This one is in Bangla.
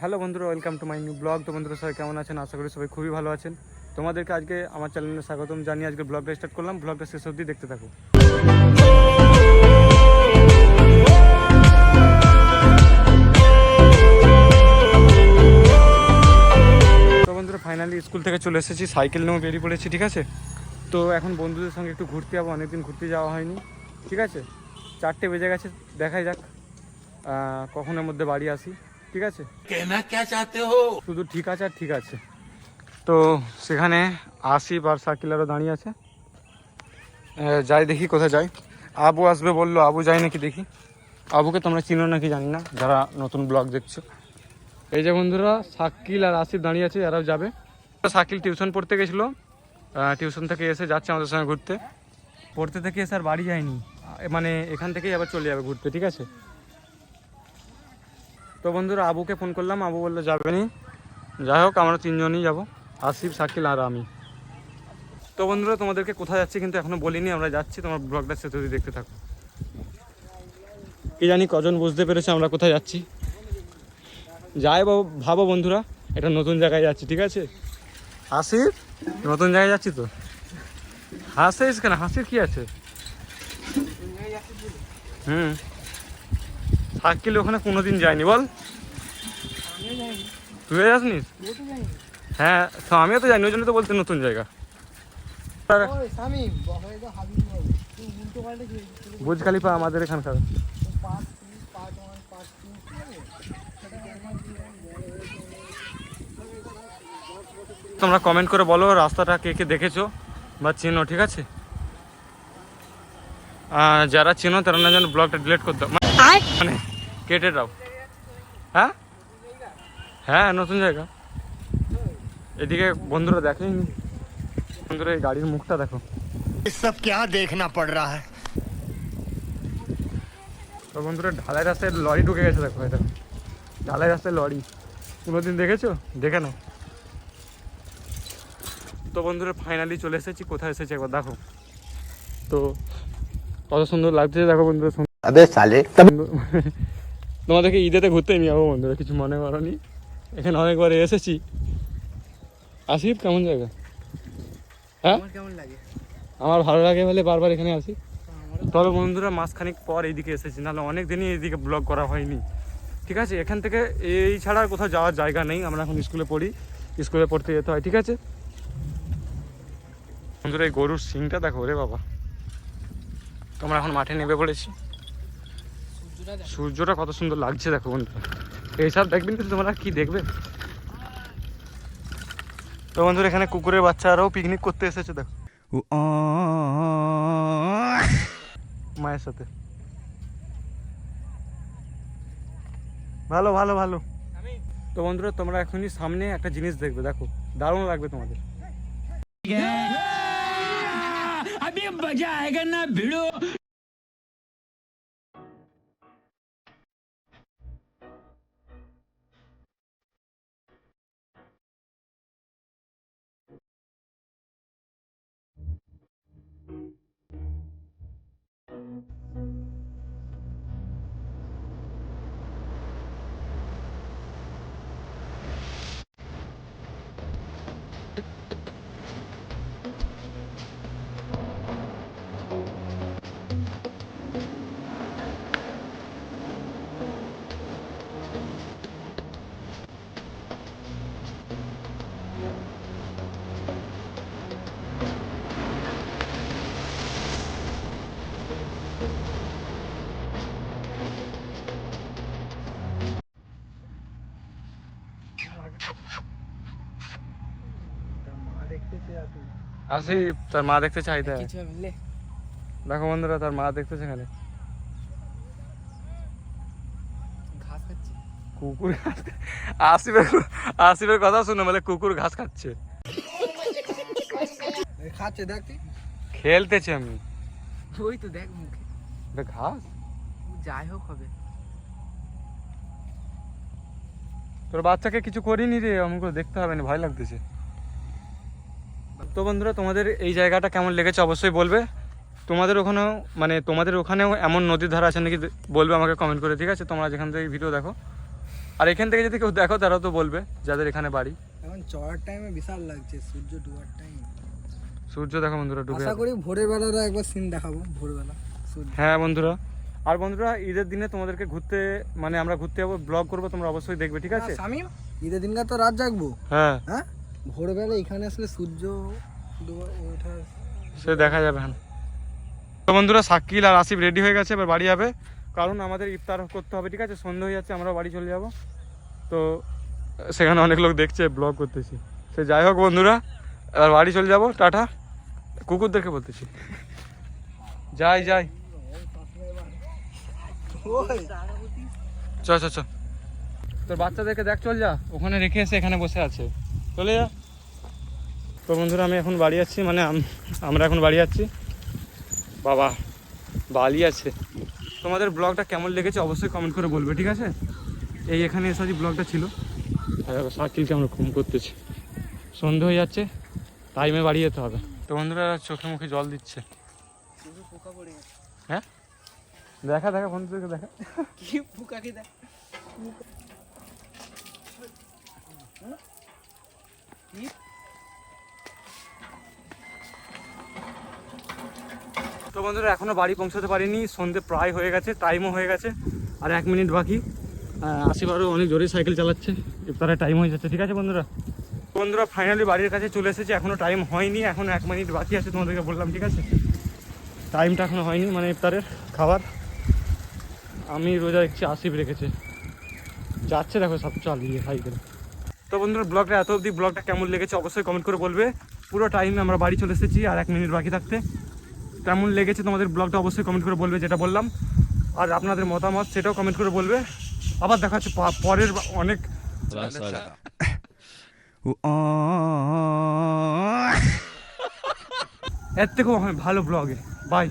হ্যালো বন্ধুরা, welcome to my new blog. তো বন্ধুরা সবাই কেমন আছেন? আশা করি সবাই খুবই ভালো আছেন। তোমাদেরকে আজকে আমার চ্যানেলে স্বাগতম জানিয়ে আজকে ব্লগটা স্টার্ট করলাম। ব্লগটা শেষ অবধি দেখতে থাকো। তো বন্ধুরা ফাইনালি স্কুল থেকে চলে এসেছি, সাইকেল নিয়েও বেরিয়ে পড়েছি। ঠিক আছে, তো এখন বন্ধুদের সঙ্গে একটু ঘুরতে যাবো, অনেকদিন ঘুরতে যাওয়া হয়নি। ঠিক আছে, 4টে বেজে গেছে, দেখাই যাক কখনের মধ্যে বাড়ি আসি। ঠিক আছে, শুধু ঠিক আছে আর ঠিক আছে। তো সেখানে আসিফ আর শাকিল আরও দাঁড়িয়ে আছে। যাই দেখি কোথায় যাই। আবু আসবে বললো, আবু যাই নাকি দেখি। আবুকে তোমরা চিনো নাকি জানি না, যারা নতুন ব্লগ দেখছো। এই যে বন্ধুরা, শাকিল আর আসিফ দাঁড়িয়ে আছে, এরাও যাবে। শাকিল টিউশন পড়তে গেছিলো, টিউশন থেকে এসে যাচ্ছে আমাদের সঙ্গে ঘুরতে। পড়তে থেকে এসে আর বাড়ি যায়নি, মানে এখান থেকেই আবার চলে যাবে ঘুরতে। ঠিক আছে, তো বন্ধুরা আবুকে ফোন করলাম, আবু বললো যাবে নি। যাই হোক, আমরা তিনজনই যাব, আসিফ, শাকিল আর আমি। তো বন্ধুরা তোমাদেরকে কোথায় যাচ্ছি কিন্তু এখনো বলিনি, আমরা যাচ্ছি। তোমার ব্লগটা শেষ অবধি দেখতে থাকো। কি জানি কজন বুঝতে পেরেছে আমরা কোথায় যাচ্ছি। যাই ভাবো বন্ধুরা, এটা নতুন জায়গায় যাচ্ছি। ঠিক আছে আসিফ, নতুন জায়গায় যাচ্ছি তো। হাসিস কেন? হাসির কি আছে? শাকিল ওখানে কোনোদিন যায়নি, বল। তুই যাসনি? হ্যাঁ, তো আমিও তো জানি, ওই জন্য তো বলতে নতুন জায়গা। বুর্জ খলিফা আমাদের এখানকার। তোমরা কমেন্ট করে বলো রাস্তাটা কে কে দেখেছো বা চেনো। ঠিক আছে, যারা চেনো তারা না যেন ব্লগটা ডিলিট করতে, মানে কেটে দাও। হ্যাঁ হ্যাঁ, নতুন জায়গা। এদিকে বন্ধুরা দেখেনি, বন্ধুরা এই গাড়ির মুখটা দেখো। सब क्या देखना पड़ रहा है। তো বন্ধুরা ঢালাই রাস্তায় লরি ঢুকে গেছে, দেখো এটা ঢালাই রাস্তায় লরি। কোনোদিন দেখেছো? দেখে নাও। তো বন্ধুরা ফাইনালি চলে এসেছি। কোথায় এসেছি একবার দেখো তো, কত সুন্দর লাগছে দেখো বন্ধুরা। अबे साले তোমাদেরকে ঈদেতে ঘুরতে নিয়ে যাবো বন্ধুরা, কিছু মনে করনি। এখানে অনেকবার এসেছি। আসিফ, কেমন জায়গা? হ্যাঁ, কেমন লাগে? আমার ভালো লাগে বলে বারবার এখানে আসি। তবে বন্ধুরা মাসখানিক পর এইদিকে এসেছি, নাহলে অনেক দিনই এইদিকে ব্লগ করা হয়নি। ঠিক আছে, এখান থেকে এই ছাড়া আর কোথাও যাওয়ার জায়গা নেই। আমরা এখন স্কুলে পড়ি, স্কুলে পড়তে যেতে হয়। ঠিক আছে বন্ধুরা, এই গরুর সিংটা দেখো রে বাবা। তোমরা এখন মাঠে নেমে পড়েছি, সূর্যটা কত সুন্দর লাগছে দেখো বন্ধুরা। এইসব দেখবেন কিন্তু তোমরা কি দেখবে। তো বন্ধুরা এখানে কুকুরের বাচ্চারাও পিকনিক করতে এসেছে দেখো, মায়ের সাথে। ভালো ভালো ভালো। তো বন্ধুরা তোমরা এখনই সামনে একটা জিনিস দেখবে, দেখো দারুণ লাগবে তোমাদের। अभी मजा आएगा ना भिड़ो। আসিফ, তার মা দেখতে চাইতে। দেখো বন্ধুরা, তার মা দেখতেছে এখানে কুকুর ঘাস। আসিফের কথা শুনে বলে কুকুর ঘাস খাচ্ছে। খাচ্ছে দেখতে, খেলতেছে। আমি ওই তো দেখ মুখে ঘাস। যাই হোক হবে। তোর বাচ্চাকে কিছু করিনি রে, আমাকে দেখতে হবে না, ভয় লাগতেছে। তো বন্ধুরা তোমাদের এই জায়গাটা কেমন লেগেছে অবশ্যই বলবে। তোমাদের ওখানেও, মানে তোমাদের ওখানেও এমন নদীর ধারা আছে নাকি বলবে আমাকে কমেন্ট করে। ঠিক আছে, তোমরা যেখান থেকে ভিডিও দেখো। আর এখান থেকে যদি কেউ দেখো তারাও তো বলবে যাদের এখানে বাড়ি। এখন চড়ার টাইমে বিশাল লাগছে, সূর্য ডুবার টাইম। সূর্য দেখো বন্ধুরা ডুবে আশা করি ভোরের বেলাটা একবার সিন দেখাবো, ভোরবেলা সূর্য। হ্যাঁ বন্ধুরা, আর বন্ধুরা ঈদের দিনে তোমাদেরকে ঘুরতে মানে আমরা ঘুরতে যাবো, ব্লগ করবো, তোমরা অবশ্যই দেখবে, ঠিক আছে? শামিম, ঈদের দিনকার তো রাত জাগবো। হ্যাঁ হ্যাঁ, ভোরবেলা এখানে আসলে সূর্য ওঠা সে দেখা যাবে। হ্যাঁ তো বন্ধুরা, শাকিল আর আসিফ রেডি হয়ে গেছে, এবার বাড়ি যাবে, কারণ আমাদের ইফতার করতে হবে, ঠিক আছে? সন্ধ্যে হয়ে যাচ্ছে, আমরা বাড়ি চলে যাব। তো সেখানে অনেক লোক দেখছে ব্লগ করতেছি, সে যাই হোক বন্ধুরা, এবার বাড়ি চলে যাব, টাটা। কুকুরদেরকে বলতেছি যাই যাই, চ চ চ, তোর বাচ্চাদেরকে দেখ, চল যা, ওখানে রেখে এসে এখানে বসে আছে, চলে যা। তো বন্ধুরা আমি এখন বাড়ি যাচ্ছি, মানে আমরা এখন বাড়ি যাচ্ছি। বাবা বালি আছে। তোমাদের ব্লগটা কেমন লেগেছে অবশ্যই কমেন্ট করে বলবে, ঠিক আছে? এই এখানে এসে ব্লগটা ছিল। সাইকেলকে আমরা ঘুম করতেছি, সন্ধে হয়ে যাচ্ছে, টাইমে বাড়ি যেতে হবে। তো বন্ধুরা চোখে মুখে জল দিচ্ছে। পোকা পড়ে গেছে। হ্যাঁ দেখা দেখা বন্ধুদেরকে দেখা, কি পোকা কি দেখ। তো বন্ধুরা এখনো বাড়ি পৌঁছাতে পারিনি, সন্ধে প্রায় হয়ে গেছে, টাইমও হয়ে গেছে, আর 1 মিনিট বাকি। আসিফ আরও অনেক জোরে সাইকেল চালাচ্ছে, ইফতারের টাইম হয়ে যাচ্ছে, ঠিক আছে বন্ধুরা? বন্ধুরা ফাইনালি বাড়ির কাছে চলে এসেছি, এখনও টাইম হয়নি, এখন 1 মিনিট বাকি আছে, তোমাদেরকে বললাম, ঠিক আছে? টাইমটা এখনো হয়নি, মানে ইফতারের খাবার। আমি রোজা দেখছি, আসিফ রেখেছে, যাচ্ছে দেখো সব চালিয়ে সাইকেল। তো বন্ধুরা ব্লগটা এত অবধি, ব্লগটা কেমন লেগেছে অবশ্যই কমেন্ট করে বলবে। পুরো টাইমে আমরা বাড়ি চলে এসেছি, আর 1 মিনিট বাকি থাকতে। কেমন লেগেছে তোমাদের ব্লগটা অবশ্যই কমেন্ট করে বলবে, যেটা বললাম, আর আপনাদের মতামত সেটাও কমেন্ট করে বলবে। আবার দেখা হচ্ছে পরের অনেক এর থেকেও ভালো ব্লগে। বাই।